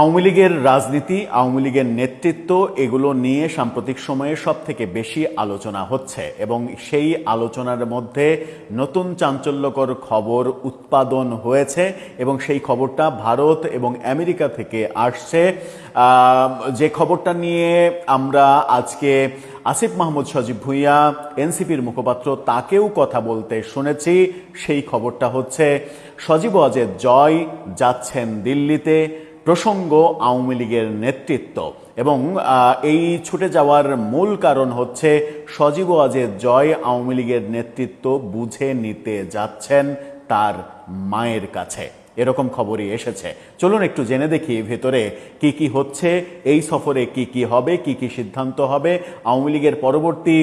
আওয়ামী লীগের রাজনীতি, আওয়ামী লীগের নেতৃত্ব এগুলো নিয়ে সাম্প্রতিক সময়ে সব থেকে বেশি আলোচনা হচ্ছে এবং সেই আলোচনার মধ্যে নতুন চাঞ্চল্যকর খবর উৎপাদন হয়েছে এবং সেই খবরটা ভারত এবং আমেরিকা থেকে আসছে। যে খবরটা নিয়ে আমরা আজকে আসিফ মাহমুদ সজীব ভুঁইয়া, এনসিপির মুখপাত্র, তাকেও কথা বলতে শুনেছি। সেই খবরটা হচ্ছে সজীব ওয়াজেদ জয় যাচ্ছেন দিল্লিতে, প্রসঙ্গ আওয়ামী লীগের নেতৃত্ব। এবং এই ছুটে যাওয়ার মূল কারণ হচ্ছে সজীব ওয়াজেদ জয় আওয়ামী লীগের নেতৃত্ব বুঝে নিতে যাচ্ছেন তার মায়ের কাছে, এরকম খবরই এসেছে। চলুন একটু জেনে দেখি ভেতরে কি কি হচ্ছে, এই সফরে কি কি হবে, কি কি সিদ্ধান্ত হবে, আওয়ামী লীগের পরবর্তী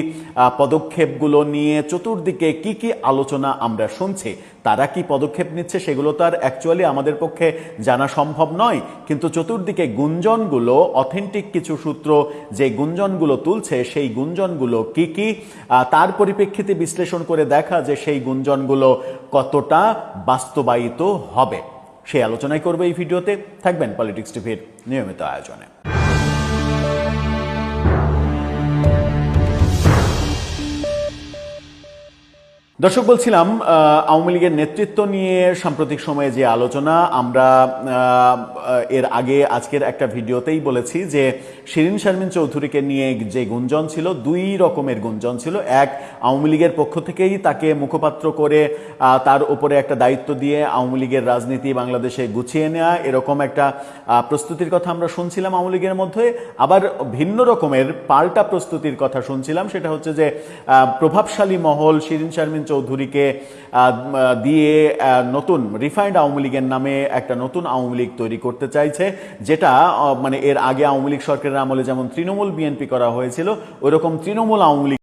পদক্ষেপগুলো নিয়ে চতুর্দিকে কি কি আলোচনা আমরা শুনছি। তারা কি পদক্ষেপ নিচ্ছে সেগুলো তো আর অ্যাকচুয়ালি আমাদের পক্ষে জানা সম্ভব নয়, কিন্তু চতুর্দিকে গুঞ্জনগুলো, অথেন্টিক কিছু সূত্র যে গুঞ্জনগুলো তুলছে, সেই গুঞ্জনগুলো কি কি, তার পরিপ্রেক্ষিতে বিশ্লেষণ করে দেখা যে সেই গুঞ্জনগুলো কতটা বাস্তবায়িত হবে, সেই আলোচনাই করবে এই ভিডিওতে। থাকবেন পলিটিক্স টিভির নিয়মিত আয়োজনে। দর্শক, বলছিলাম আওয়ামী লীগের নেতৃত্ব নিয়ে সাম্প্রতিক সময়ে যে আলোচনা, আমরা এর আগে আজকের একটা ভিডিওতেই বলেছি যে শিরীন শারমিন চৌধুরীকে নিয়ে যে গুঞ্জন ছিল, দুই রকমের গুঞ্জন ছিল। এক, আওয়ামী লীগের পক্ষ থেকেই তাকে মুখপাত্র করে তার উপরে একটা দায়িত্ব দিয়ে আওয়ামী লীগের রাজনীতি বাংলাদেশে গুছিয়ে নেওয়া, এরকম একটা প্রস্তুতির কথা আমরা শুনছিলাম আওয়ামী লীগের মধ্যে। আবার ভিন্ন রকমের পাল্টা প্রস্তুতির কথা শুনছিলাম, সেটা হচ্ছে যে প্রভাবশালী মহল শিরীন শারমিন চৌধুরীকে দিয়ে নতুন রিফাইন্ড আওয়ামী লীগের নামে একটা নতুন আওয়ামী লীগ তৈরি করতে চাইছে, যেটা মানে এর আগে আওয়ামী লীগ সরকারের আমলে যেমন তৃণমূল বিএনপি করা হয়েছিল, ওইরকম তৃণমূল আওয়ামী লীগ